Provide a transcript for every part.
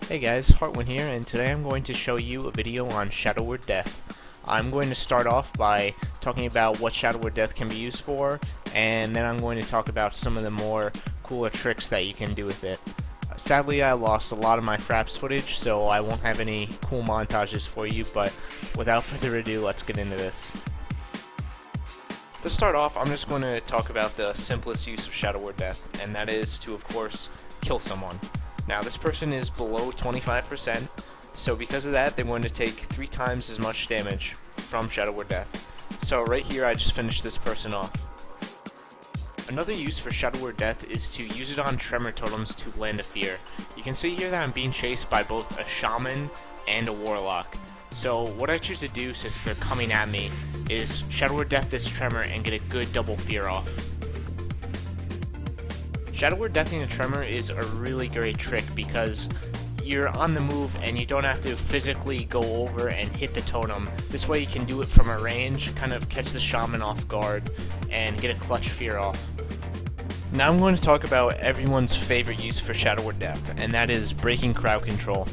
Hey guys, Hartwin here, and today I'm going to show you a video on Shadow Word Death. I'm going to start off by talking about what Shadow Word Death can be used for, and then I'm going to talk about some of the more cooler tricks that you can do with it. Sadly, I lost a lot of my fraps footage, so I won't have any cool montages for you, but without further ado, let's get into this. To start off, I'm just going to talk about the simplest use of Shadow Word Death, and that is to, of course, kill someone. Now, this person is below 25%, so because of that, they're going to take 3 times as much damage from Shadow Word Death. So right here, I just finished this person off. Another use for Shadow Word Death is to use it on Tremor Totems to land a fear. You can see here that I'm being chased by both a Shaman and a Warlock. So what I choose to do, since they're coming at me, is Shadow Word Death this Tremor and get a good double fear off. Shadow Word Deathing a Tremor is a really great trick because you're on the move and you don't have to physically go over and hit the totem. This way you can do it from a range, kind of catch the Shaman off guard, and get a clutch fear off. Now I'm going to talk about everyone's favorite use for Shadow Word Death, and that is breaking crowd control.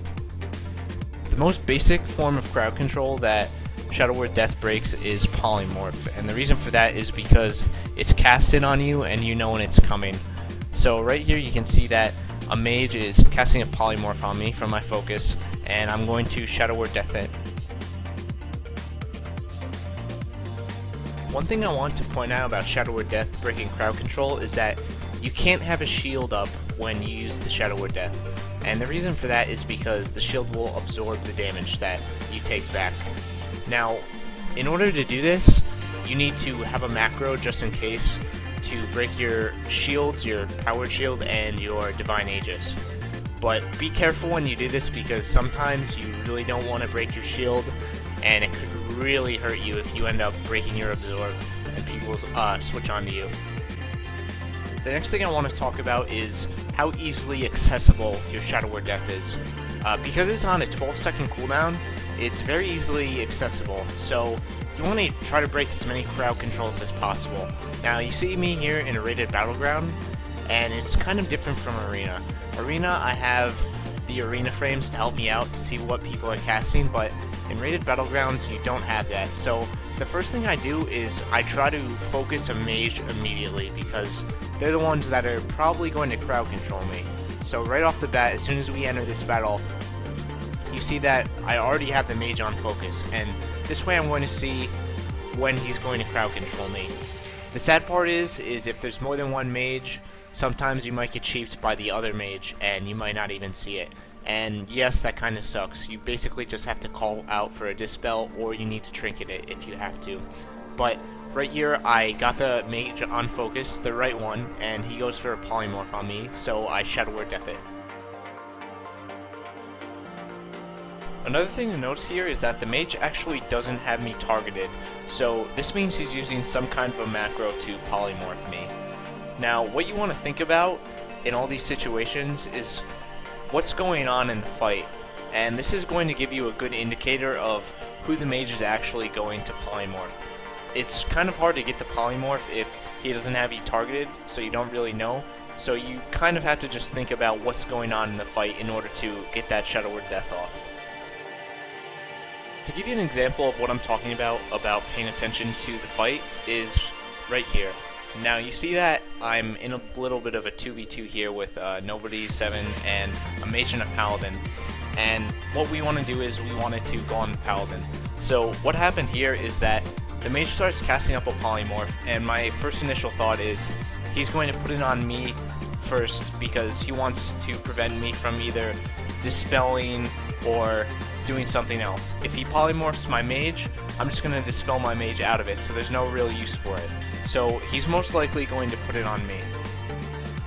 The most basic form of crowd control that Shadow Word Death breaks is polymorph, and the reason for that is because it's casted on you and you know when it's coming. So right here you can see that a mage is casting a polymorph on me from my focus, and I'm going to Shadow Word Death it. One thing I want to point out about Shadow Word Death breaking crowd control is that you can't have a shield up when you use the Shadow Word Death. And the reason for that is because the shield will absorb the damage that you take back. Now, in order to do this, you need to have a macro just in case to break your shields, your powered shield, and your divine aegis. But be careful when you do this because sometimes you really don't want to break your shield, and it could really hurt you if you end up breaking your absorb and people switch onto you. The next thing I want to talk about is how easily accessible your Shadow Word Death is. Because it's on a 12-second cooldown, it's very easily accessible, so you want to try to break as many crowd controls as possible. Now, you see me here in a rated battleground, and it's kind of different from Arena. Arena, I have the Arena frames to help me out to see what people are casting, but in rated battlegrounds, you don't have that. So the first thing I do is I try to focus a mage immediately because they're the ones that are probably going to crowd control me. So right off the bat, as soon as we enter this battle, you see that I already have the mage on focus, and this way I'm going to see when he's going to crowd control me. The sad part is if there's more than one mage, sometimes you might get cheaped by the other mage and you might not even see it. And yes, that kind of sucks. You basically just have to call out for a dispel, or you need to trinket it if you have to. But right here, I got the mage on focus, the right one, and he goes for a polymorph on me, so I Shadow Word Death it. Another thing to notice here is that the mage actually doesn't have me targeted, so this means he's using some kind of a macro to polymorph me. Now, what you want to think about in all these situations is what's going on in the fight, and this is going to give you a good indicator of who the mage is actually going to polymorph. It's kind of hard to get the polymorph if he doesn't have you targeted, so you don't really know, so you kind of have to just think about what's going on in the fight in order to get that Shadow Word Death off. To give you an example of what I'm talking about paying attention to the fight is right here. Now you see that I'm in a little bit of a 2v2 here with Nobody 7 and a mage and a paladin. And what we want to do is we wanted to go on the paladin. So what happened here is that the mage starts casting up a polymorph, and my first initial thought is he's going to put it on me first because he wants to prevent me from either dispelling or doing something else. If he polymorphs my mage, I'm just going to dispel my mage out of it, so there's no real use for it. So he's most likely going to put it on me.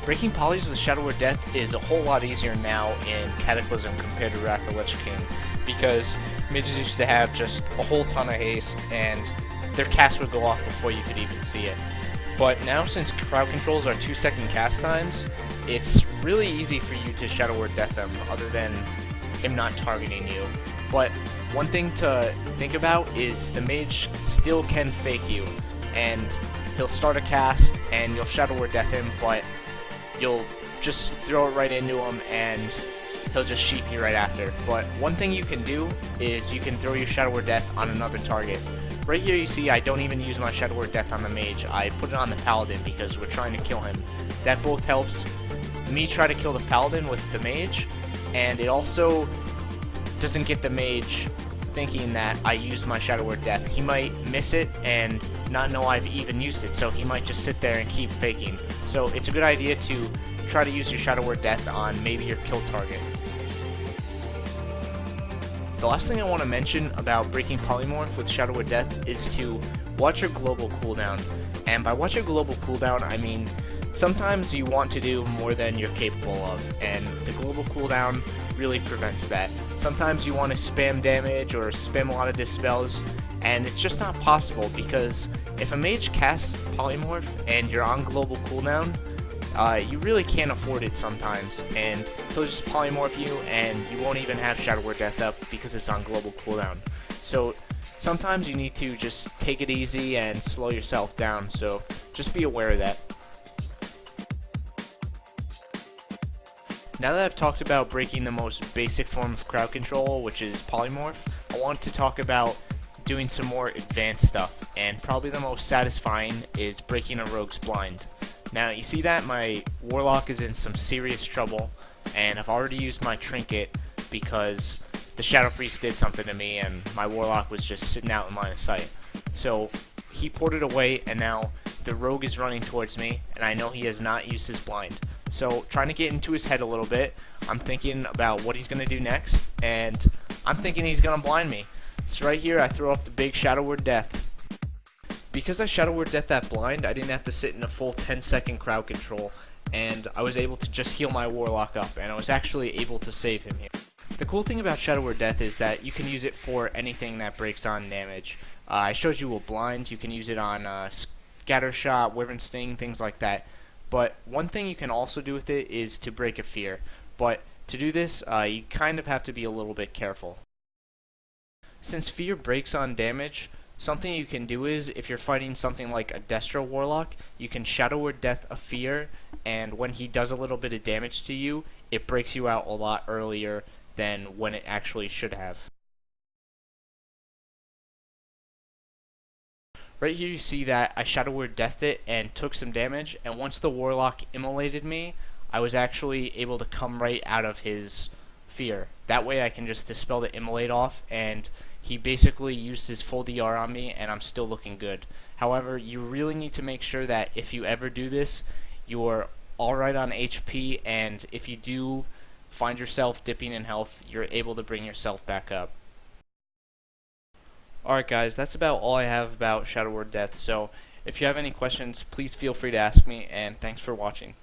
Breaking polys with Shadow Word Death is a whole lot easier now in Cataclysm compared to Wrath of the Lich King, because mages used to have just a whole ton of haste, and their cast would go off before you could even see it. But now, since crowd controls are 2-second cast times, it's really easy for you to Shadow Word Death them, other than him not targeting you. But one thing to think about is the mage still can fake you, and he'll start a cast and you'll Shadow Word Death him, but you'll just throw it right into him and he'll just sheep you right after. But one thing you can do is you can throw your Shadow Word Death on another target. Right here you see I don't even use my Shadow Word Death on the mage. I put it on the paladin because we're trying to kill him. That both helps me try to kill the paladin with the mage, and it also doesn't get the mage thinking that I used my Shadow Word Death. He might miss it and not know I've even used it, so he might just sit there and keep faking. So it's a good idea to try to use your Shadow Word Death on maybe your kill target. The last thing I want to mention about breaking polymorph with Shadow Word Death is to watch your global cooldown. And by watch your global cooldown, I mean sometimes you want to do more than you're capable of, and the global cooldown really prevents that. Sometimes you want to spam damage or spam a lot of dispels, and it's just not possible because if a mage casts polymorph and you're on global cooldown, you really can't afford it sometimes, and he'll just polymorph you and you won't even have Shadow Word Death up because it's on global cooldown. So sometimes you need to just take it easy and slow yourself down, so just be aware of that. Now that I've talked about breaking the most basic form of crowd control, which is polymorph, I want to talk about doing some more advanced stuff, and probably the most satisfying is breaking a rogue's blind. Now you see that my warlock is in some serious trouble, and I've already used my trinket because the Shadow Priest did something to me and my warlock was just sitting out in line of sight. So he ported away, and now the rogue is running towards me, and I know he has not used his blind. So trying to get into his head a little bit, I'm thinking about what he's going to do next, and I'm thinking he's going to blind me. So right here I throw up the big Shadow Word Death. Because I Shadow Word Death that blind, I didn't have to sit in a full 10-second crowd control, and I was able to just heal my warlock up, and I was actually able to save him here. The cool thing about Shadow Word Death is that you can use it for anything that breaks on damage. I showed you a blind, you can use it on Scatter Shot, Wyvern Sting, things like that. But one thing you can also do with it is to break a fear. But to do this, you kind of have to be a little bit careful. Since fear breaks on damage, something you can do is, if you're fighting something like a Destro Warlock, you can Shadow Word Death a fear, and when he does a little bit of damage to you, it breaks you out a lot earlier than when it actually should have. Right here you see that I Shadow Word Deathed it and took some damage, and once the Warlock immolated me, I was actually able to come right out of his fear. That way I can just dispel the immolate off, and he basically used his full DR on me, and I'm still looking good. However, you really need to make sure that if you ever do this, you're alright on HP, and if you do find yourself dipping in health, you're able to bring yourself back up. Alright guys, that's about all I have about Shadow Word Death, so if you have any questions, please feel free to ask me, and thanks for watching.